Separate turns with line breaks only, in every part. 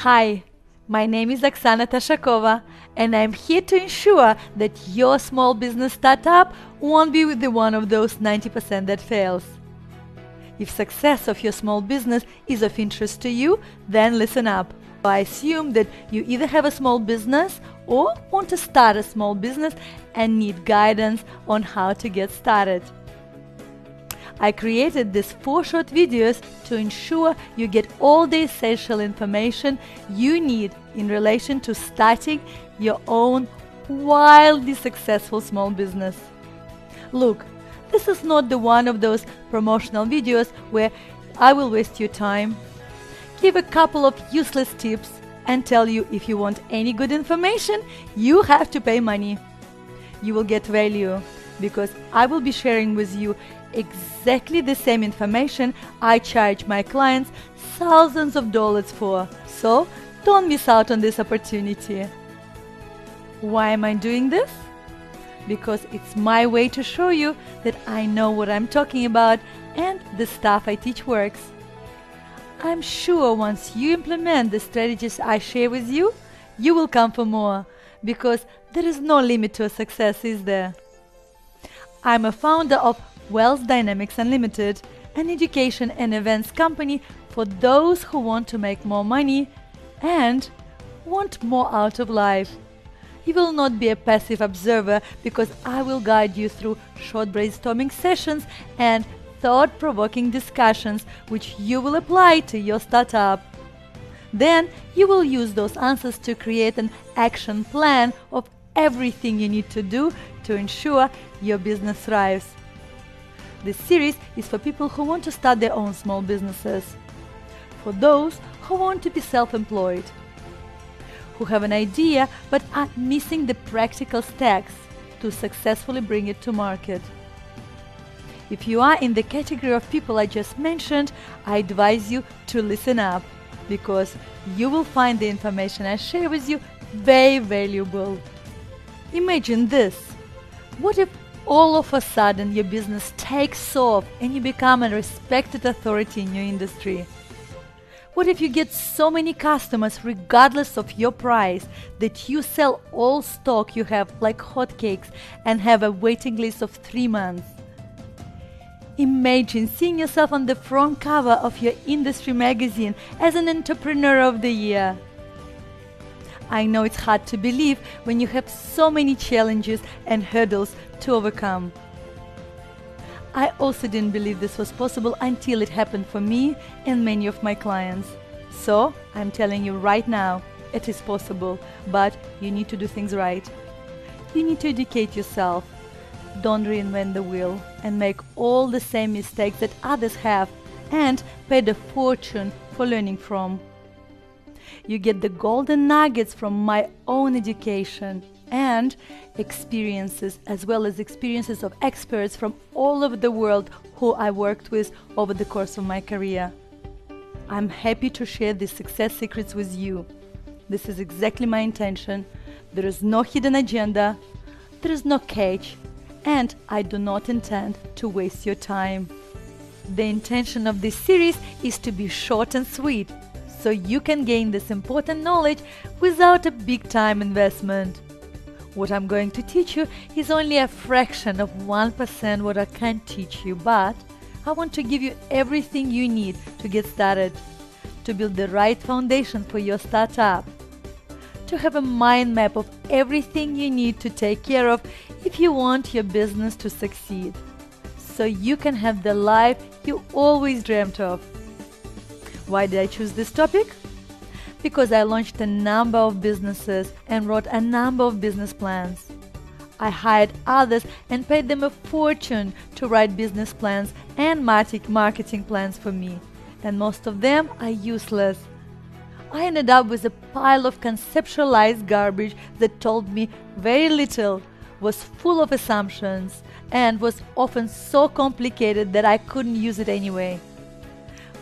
Hi, my name is Oksana Tashakova, and I'm here to ensure that your small business startup won't be the one of those 90% that fails. If success of your small business is of interest to you, then listen up. I assume that you either have a small business or want to start a small business and need guidance on how to get started. I created these 4 short videos to ensure you get all the essential information you need in relation to starting your own wildly successful small business. Look, this is not the one of those promotional videos where I will waste your time, give a couple of useless tips, and tell you if you want any good information, you have to pay money. You will get value because I will be sharing with you exactly the same information I charge my clients thousands of dollars for. So don't miss out on this opportunity. Why am I doing this? Because it's my way to show you that I know what I'm talking about and the stuff I teach works. I'm sure once you implement the strategies I share with you, you will come for more, because there is no limit to success, is there? I'm a founder of Wealth Dynamics Unlimited, an education and events company for those who want to make more money and want more out of life. You will not be a passive observer because I will guide you through short brainstorming sessions and thought-provoking discussions which you will apply to your startup. Then you will use those answers to create an action plan of everything you need to do to ensure your business thrives. This series is for people who want to start their own small businesses, for those who want to be self-employed, who have an idea but are missing the practical steps to successfully bring it to market. If you are in the category of people I just mentioned, I advise you to listen up, because you will find the information I share with you very valuable. Imagine this. What if all of a sudden your business takes off and you become a respected authority in your industry? What if you get so many customers regardless of your price that you sell all stock you have like hotcakes and have a waiting list of 3 months? Imagine seeing yourself on the front cover of your industry magazine as an Entrepreneur of the Year. I know it's hard to believe when you have so many challenges and hurdles to overcome. I also didn't believe this was possible until it happened for me and many of my clients. So I'm telling you right now, it is possible, but you need to do things right. You need to educate yourself. Don't reinvent the wheel and make all the same mistakes that others have and pay the fortune for learning from. You get the golden nuggets from my own education and experiences, as well as experiences of experts from all over the world who I worked with over the course of my career. I'm happy to share these success secrets with you. This is exactly my intention. There is no hidden agenda, there is no catch, and I do not intend to waste your time. The intention of this series is to be short and sweet, so you can gain this important knowledge without a big time investment. What I'm going to teach you is only a fraction of 1% what I can teach you, but I want to give you everything you need to get started, to build the right foundation for your startup, to have a mind map of everything you need to take care of if you want your business to succeed, so you can have the life you always dreamt of. Why did I choose this topic? Because I launched a number of businesses and wrote a number of business plans. I hired others and paid them a fortune to write business plans and marketing plans for me, and most of them are useless. I ended up with a pile of conceptualized garbage that told me very little, was full of assumptions, and was often so complicated that I couldn't use it anyway.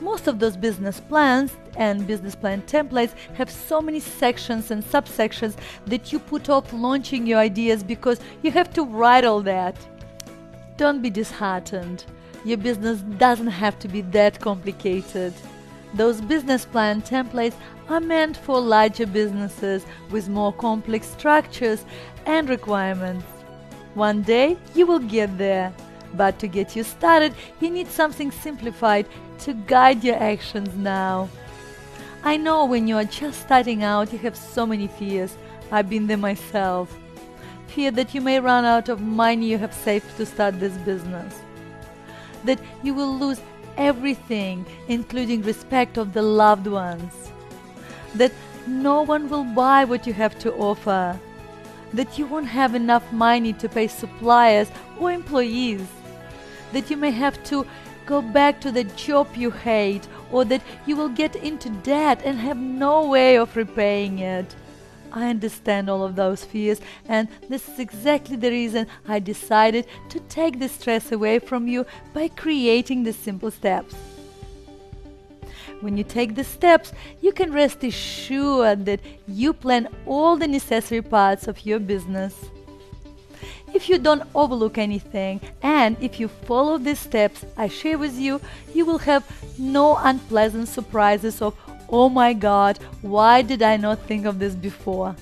Most of those business plans and business plan templates have so many sections and subsections that you put off launching your ideas because you have to write all that. Don't be disheartened. Your business doesn't have to be that complicated. Those business plan templates are meant for larger businesses with more complex structures and requirements. One day you will get there, but to get you started, you need something simplified to guide your actions now. I know when you are just starting out, you have so many fears. I've been there myself. Fear that you may run out of money you have saved to start this business. That you will lose everything, including respect of the loved ones. That no one will buy what you have to offer. That you won't have enough money to pay suppliers or employees. That you may have to go back to the job you hate, or that you will get into debt and have no way of repaying it. I understand all of those fears, and this is exactly the reason I decided to take the stress away from you by creating the simple steps. When you take the steps, you can rest assured that you plan all the necessary parts of your business. If you don't overlook anything, and if you follow these steps I share with you, you will have no unpleasant surprises of, "Oh my God, why did I not think of this before?"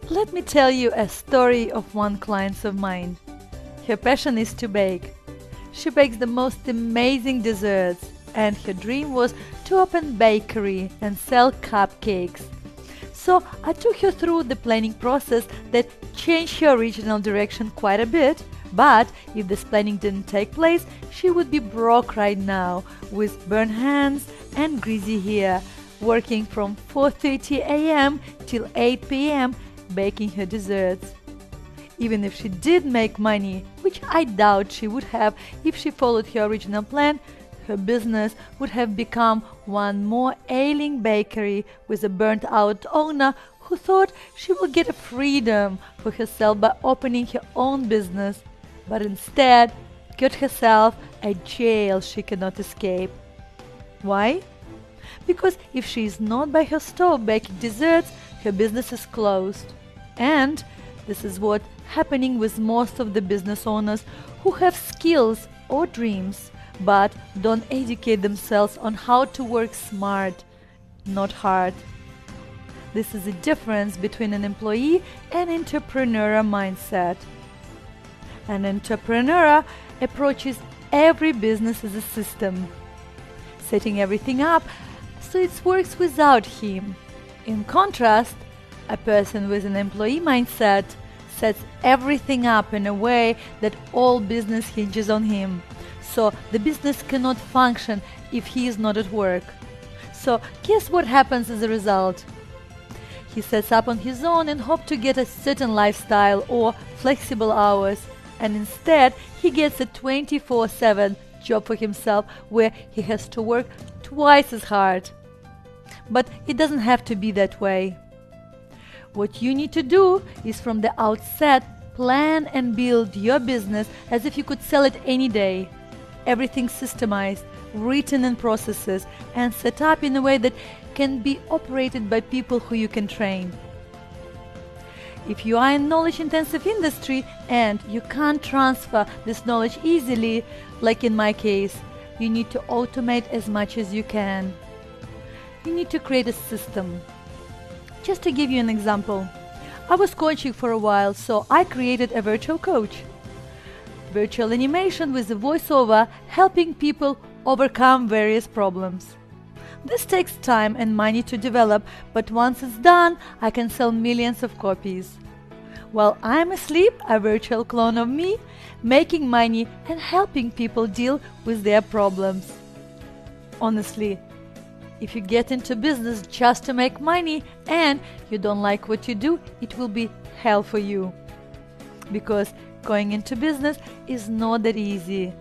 Let me tell you a story of one client of mine. Her passion is to bake. She bakes the most amazing desserts, and her dream was to open a bakery and sell cupcakes. So I took her through the planning process that changed her original direction quite a bit, but if this planning didn't take place, she would be broke right now, with burned hands and greasy hair, working from 4:30 a.m. till 8 p.m. baking her desserts. Even if she did make money, which I doubt she would have if she followed her original plan, her business would have become one more ailing bakery with a burnt-out owner who thought she would get a freedom for herself by opening her own business, but instead got herself a jail she cannot escape. Why? Because if she is not by her stove baking desserts, her business is closed. And this is what's happening with most of the business owners who have skills or dreams, but don't educate themselves on how to work smart, not hard. This is the difference between an employee and entrepreneur mindset. An entrepreneur approaches every business as a system, setting everything up so it works without him. In contrast, a person with an employee mindset sets everything up in a way that all business hinges on him. So the business cannot function if he is not at work. So guess what happens as a result? He sets up on his own and hopes to get a certain lifestyle or flexible hours, and instead he gets a 24/7 job for himself where he has to work twice as hard. But it doesn't have to be that way. What you need to do is from the outset plan and build your business as if you could sell it any day. Everything systemized, written in processes, and set up in a way that can be operated by people who you can train. If you are in knowledge-intensive industry and you can't transfer this knowledge easily, like in my case, you need to automate as much as you can. You need to create a system. Just to give you an example, I was coaching for a while, so I created a virtual coach. Virtual animation with a voiceover helping people overcome various problems. This takes time and money to develop, but once it's done, I can sell millions of copies. While I'm asleep, a virtual clone of me, making money and helping people deal with their problems. Honestly, if you get into business just to make money and you don't like what you do, it will be hell for you. Because going into business is not that easy.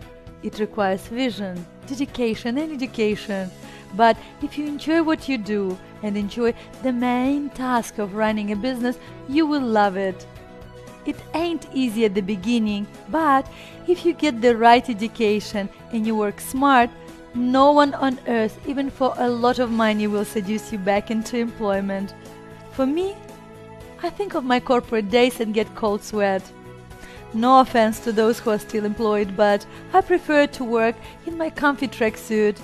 It requires vision, dedication, and education. But if you enjoy what you do and enjoy the main task of running a business, you will love it. It ain't easy at the beginning, but if you get the right education and you work smart, no one on earth, even for a lot of money, will seduce you back into employment. For me, I think of my corporate days and get cold sweat. No offense to those who are still employed, but I prefer to work in my comfy tracksuit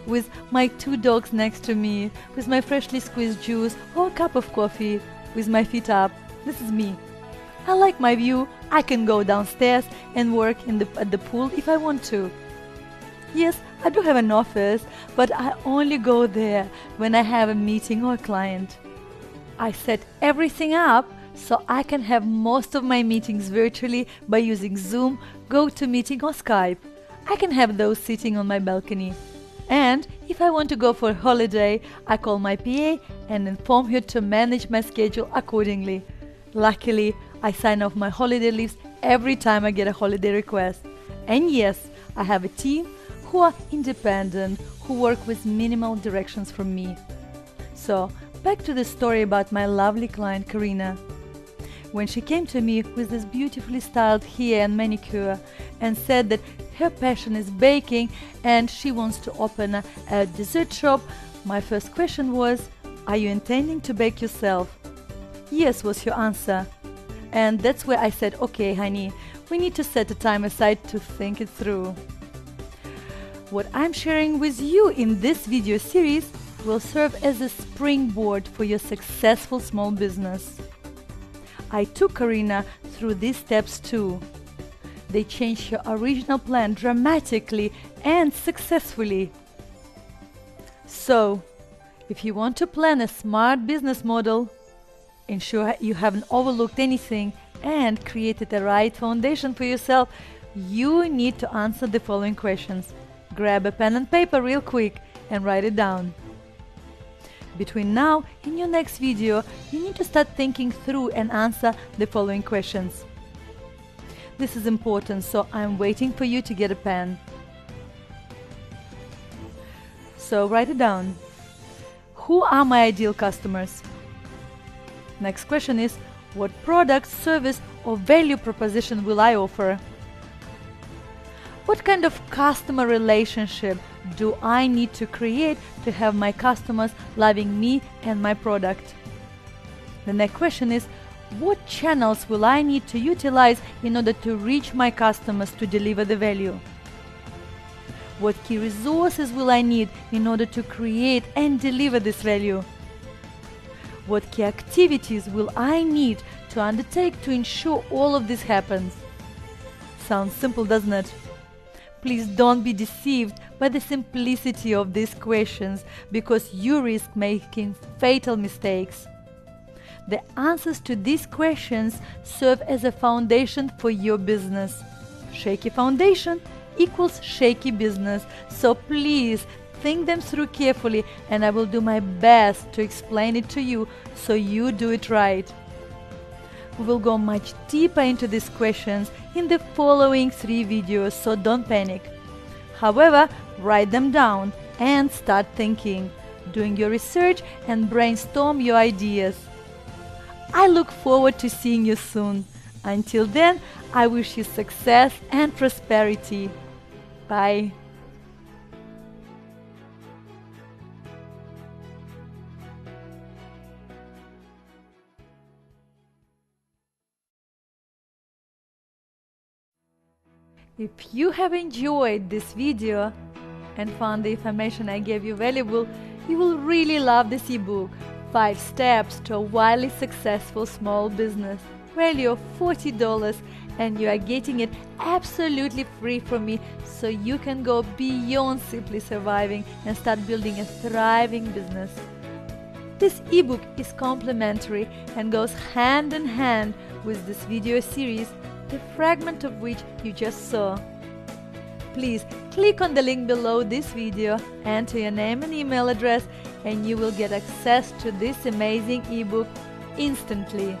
with my 2 dogs next to me, with my freshly squeezed juice or a cup of coffee, with my feet up. This is me. I like my view. I can go downstairs and work at the pool if I want to. Yes, I do have an office, but I only go there when I have a meeting or a client. I set everything up so I can have most of my meetings virtually by using Zoom, GoToMeeting or Skype. I can have those sitting on my balcony. And if I want to go for a holiday, I call my PA and inform her to manage my schedule accordingly. Luckily, I sign off my holiday leaves every time I get a holiday request. And yes, I have a team who are independent, who work with minimal directions from me. So, back to the story about my lovely client Karina. When she came to me with this beautifully styled hair and manicure and said that her passion is baking and she wants to open a dessert shop, my first question was, "Are you intending to bake yourself?" "Yes," was her answer. And that's where I said, "Okay, honey, we need to set a time aside to think it through." What I'm sharing with you in this video series will serve as a springboard for your successful small business. I took Karina through these steps too. They changed her original plan dramatically and successfully. So, if you want to plan a smart business model, ensure you haven't overlooked anything, and created the right foundation for yourself, you need to answer the following questions. Grab a pen and paper real quick and write it down. Between now and your next video, you need to start thinking through and answer the following questions. This is important, so I'm waiting for you to get a pen. So write it down. Who are my ideal customers? Next question is, what product, service, or value proposition will I offer? What kind of customer relationship do I need to create to have my customers loving me and my product? The next question is, what channels will I need to utilize in order to reach my customers to deliver the value? What key resources will I need in order to create and deliver this value? What key activities will I need to undertake to ensure all of this happens? Sounds simple, doesn't it? Please don't be deceived by the simplicity of these questions, because you risk making fatal mistakes. The answers to these questions serve as a foundation for your business. Shaky foundation equals shaky business, so please think them through carefully, and I will do my best to explain it to you so you do it right. We will go much deeper into these questions in the following 3 videos, so don't panic. However, write them down and start thinking, doing your research and brainstorm your ideas. I look forward to seeing you soon. Until then, I wish you success and prosperity. Bye. If you have enjoyed this video and found the information I gave you valuable, you will really love this ebook, 5 Steps to a Wildly Successful Small Business, value of $40, and you are getting it absolutely free from me, so you can go beyond simply surviving and start building a thriving business. This ebook is complimentary and goes hand in hand with this video series, the fragment of which you just saw. Please click on the link below this video, enter your name and email address, and you will get access to this amazing ebook instantly.